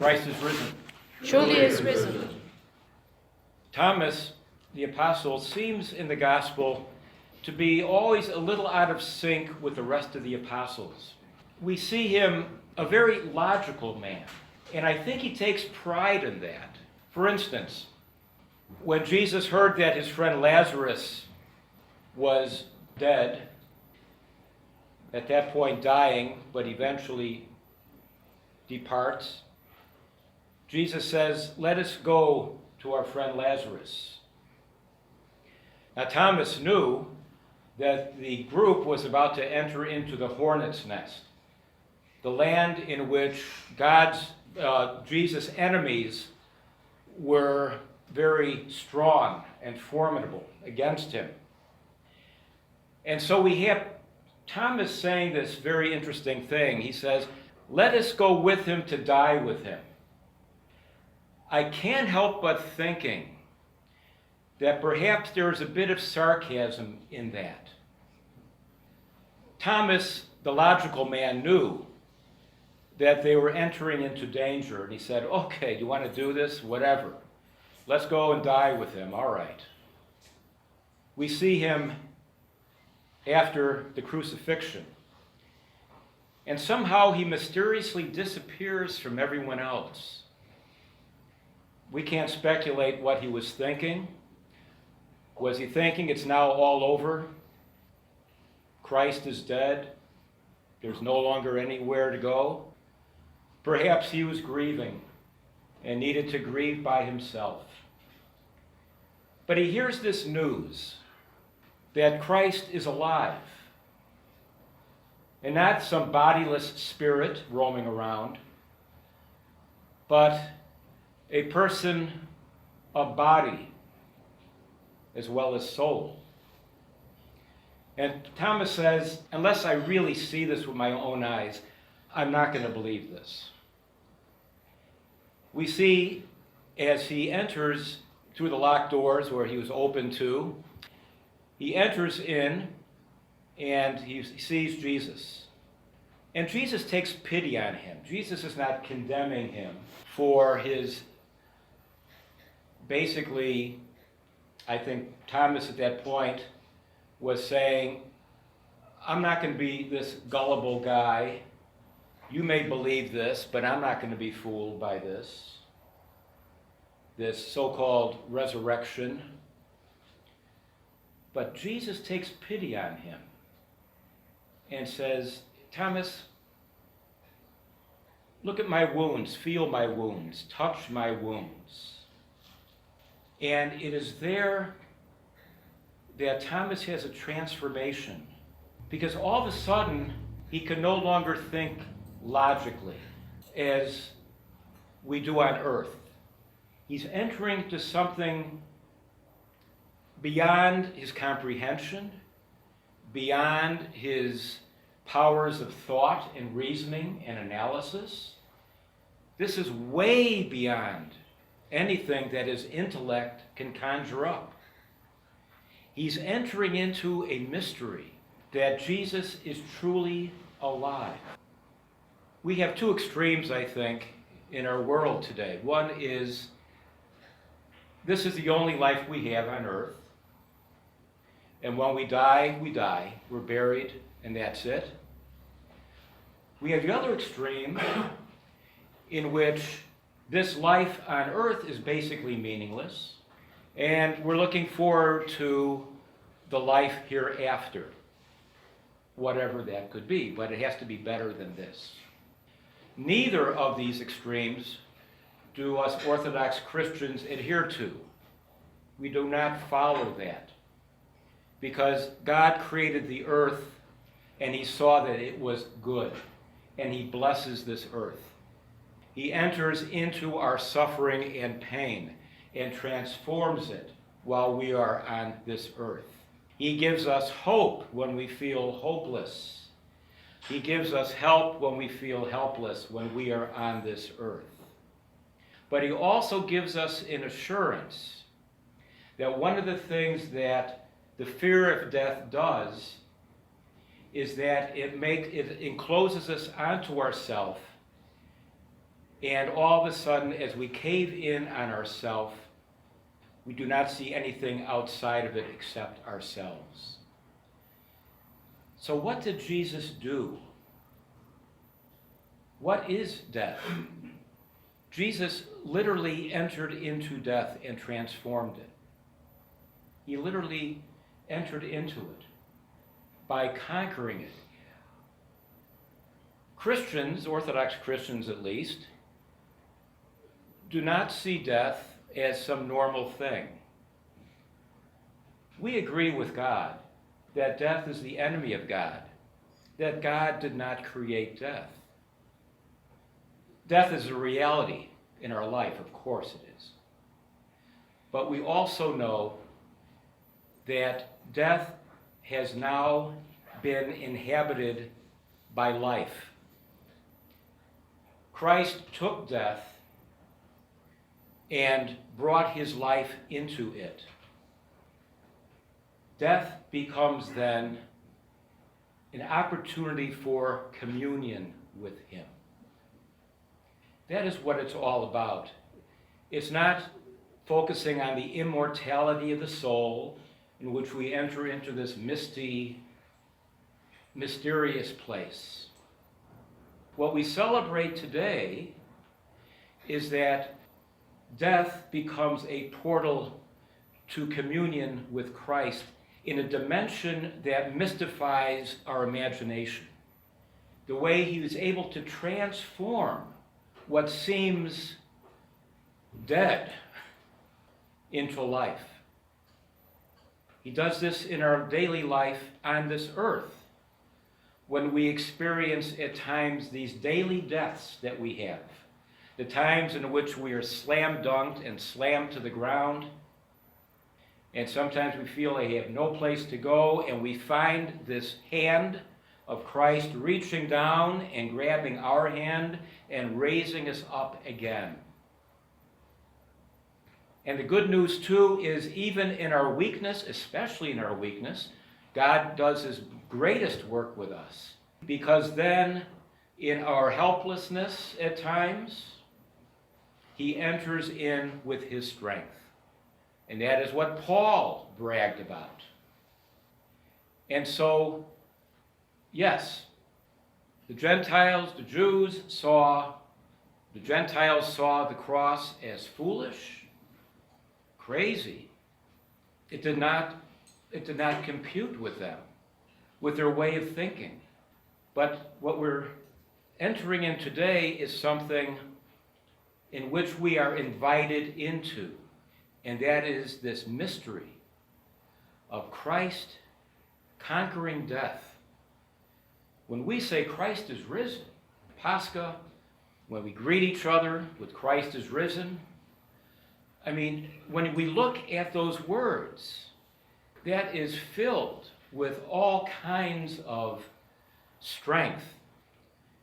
Christ is risen. Truly is risen. Thomas, the apostle, seems in the gospel to be always a little out of sync with the rest of the apostles. We see him a very logical man, and I think he takes pride in that. For instance, when Jesus heard that his friend Lazarus was dead, at that point dying, but eventually departs, Jesus says, "Let us go to our friend Lazarus." Now Thomas knew that the group was about to enter into the hornet's nest, the land in which Jesus' enemies were very strong and formidable against him. And so we have Thomas saying this very interesting thing. He says, "Let us go with him to die with him." I can't help but thinking that perhaps there is a bit of sarcasm in that. Thomas, the logical man, knew that they were entering into danger, and he said, "Okay, do you want to do this? Whatever. Let's go and die with him. All right." We see him after the crucifixion, and somehow he mysteriously disappears from everyone else. We can't speculate what he was thinking. Was he thinking it's now all over? Christ is dead. There's no longer anywhere to go. Perhaps he was grieving and needed to grieve by himself. But he hears this news that Christ is alive, and not some bodiless spirit roaming around, but a person of body as well as soul. And Thomas says, unless I really see this with my own eyes, I'm not going to believe this. We see as he enters through the locked doors where he was open to, he enters in and he sees Jesus. And Jesus takes pity on him. Jesus is not condemning him for his, basically, I think Thomas at that point was saying, I'm not going to be this gullible guy. You may believe this, but I'm not going to be fooled by this so-called resurrection. But Jesus takes pity on him and says, Thomas, look at my wounds, feel my wounds, touch my wounds. And it is there that Thomas has a transformation, because all of a sudden he can no longer think logically as we do on earth. He's entering to something beyond his comprehension, beyond his powers of thought and reasoning and analysis. This is way beyond anything that his intellect can conjure up. He's entering into a mystery that Jesus is truly alive. We have two extremes, I think, in our world today. One is, this is the only life we have on earth. And when we die, we die. We're buried, and that's it. We have the other extreme in which this life on earth is basically meaningless, and we're looking forward to the life hereafter, whatever that could be, but it has to be better than this. Neither of these extremes do us Orthodox Christians adhere to. We do not follow that, because God created the earth and he saw that it was good, and he blesses this earth. He enters into our suffering and pain and transforms it while we are on this earth. He gives us hope when we feel hopeless. He gives us help when we feel helpless when we are on this earth. But he also gives us an assurance that one of the things that the fear of death does is that it encloses us onto ourselves And all of a sudden, as we cave in on ourselves, we do not see anything outside of it except ourselves. So what did Jesus do? What is death? Jesus literally entered into death and transformed it. He literally entered into it by conquering it. Christians, Orthodox Christians at least, do not see death as some normal thing. We agree with God that death is the enemy of God, that God did not create death. Death is a reality in our life, of course it is. But we also know that death has now been inhabited by life. Christ took death and brought his life into it. Death becomes then an opportunity for communion with him. That is what it's all about. It's not focusing on the immortality of the soul, in which we enter into this mysterious place. What we celebrate today is that death becomes a portal to communion with Christ in a dimension that mystifies our imagination. The way he was able to transform what seems dead into life. He does this in our daily life on this earth, when we experience at times these daily deaths that we have, the times in which we are slam dunked and slammed to the ground, and sometimes we feel they have no place to go, and we find this hand of Christ reaching down and grabbing our hand and raising us up again. And the good news, too, is even in our weakness, especially in our weakness, God does his greatest work with us. Because then, in our helplessness at times, he enters in with his strength. And that is what Paul bragged about. And so, yes, the Gentiles, the Jews saw the cross as foolish, crazy. It did not compute with them, with their way of thinking. But what we're entering in today is something in which we are invited into, and that is this mystery of Christ conquering death. When we say Christ is risen, Pascha, when we greet each other with Christ is risen, I mean, when we look at those words, that is filled with all kinds of strength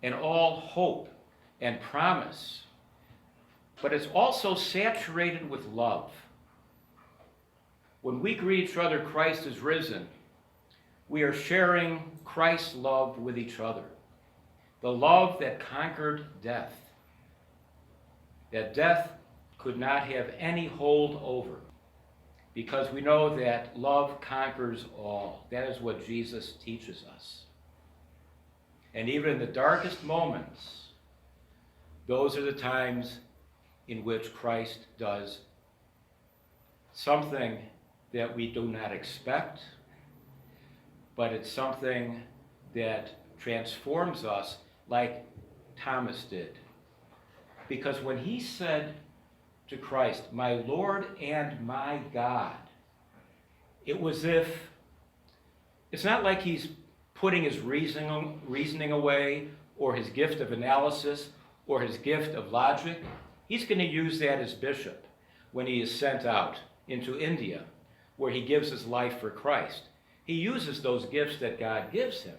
and all hope and promise. But it's also saturated with love. When we greet each other, Christ is risen, we are sharing Christ's love with each other. The love that conquered death. That death could not have any hold over. Because we know that love conquers all. That is what Jesus teaches us. And even in the darkest moments, those are the times in which Christ does something that we do not expect, but it's something that transforms us like Thomas did. Because when he said to Christ, "My Lord and my God," it was if, it's not like he's putting his reasoning away, or his gift of analysis, or his gift of logic. He's going to use that as bishop when he is sent out into India, where he gives his life for Christ. He uses those gifts that God gives him.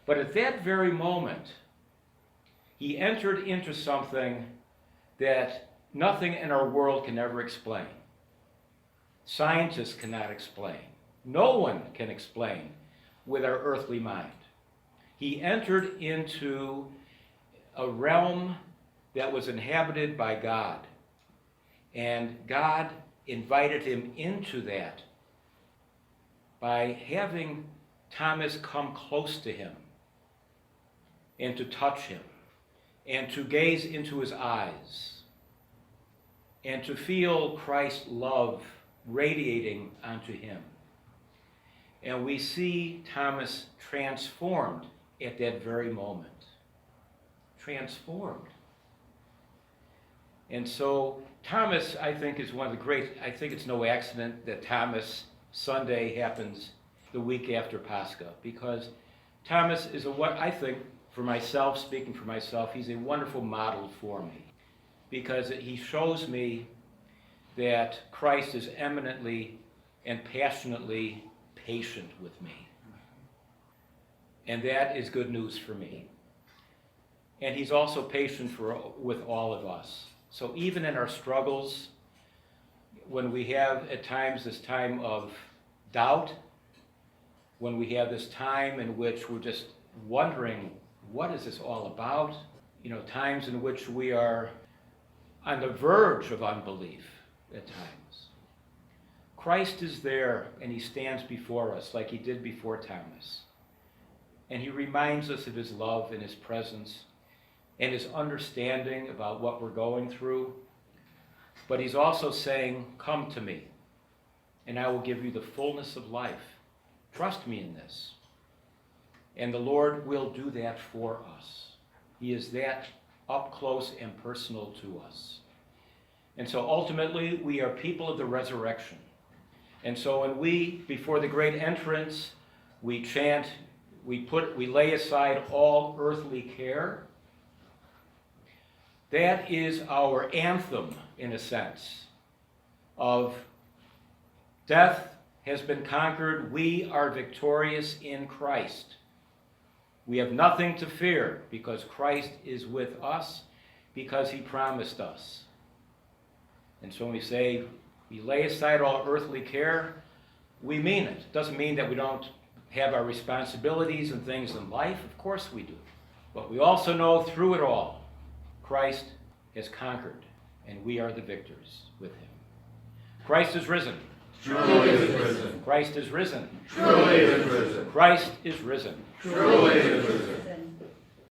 But at that very moment, he entered into something that nothing in our world can ever explain. Scientists cannot explain. No one can explain with our earthly mind. He entered into a realm that was inhabited by God. And God invited him into that by having Thomas come close to him and to touch him and to gaze into his eyes and to feel Christ's love radiating onto him. And we see Thomas transformed at that very moment. Transformed. And so Thomas, I think, is one of the great, I think it's no accident that Thomas Sunday happens the week after Pascha, because Thomas is what I think, for myself, speaking for myself, he's a wonderful model for me, because he shows me that Christ is eminently and passionately patient with me. And that is good news for me. And he's also patient with all of us. So even in our struggles, when we have at times this time of doubt, when we have this time in which we're just wondering, what is this all about? Times in which we are on the verge of unbelief at times. Christ is there and he stands before us like he did before Thomas. And he reminds us of his love and his presence and his understanding about what we're going through. But he's also saying, come to me, and I will give you the fullness of life. Trust me in this. And the Lord will do that for us. He is that up close and personal to us. And so ultimately, we are people of the resurrection. And so when we, before the great entrance, we chant, we lay aside all earthly care, that is our anthem, in a sense, of death has been conquered. We are victorious in Christ. We have nothing to fear because Christ is with us, because he promised us. And so when we say we lay aside all earthly care, we mean it. It doesn't mean that we don't have our responsibilities and things in life. Of course we do. But we also know through it all, Christ has conquered, and we are the victors with him. Christ is risen. Truly is risen. Christ is risen. Truly is risen. Christ is risen. Truly is risen.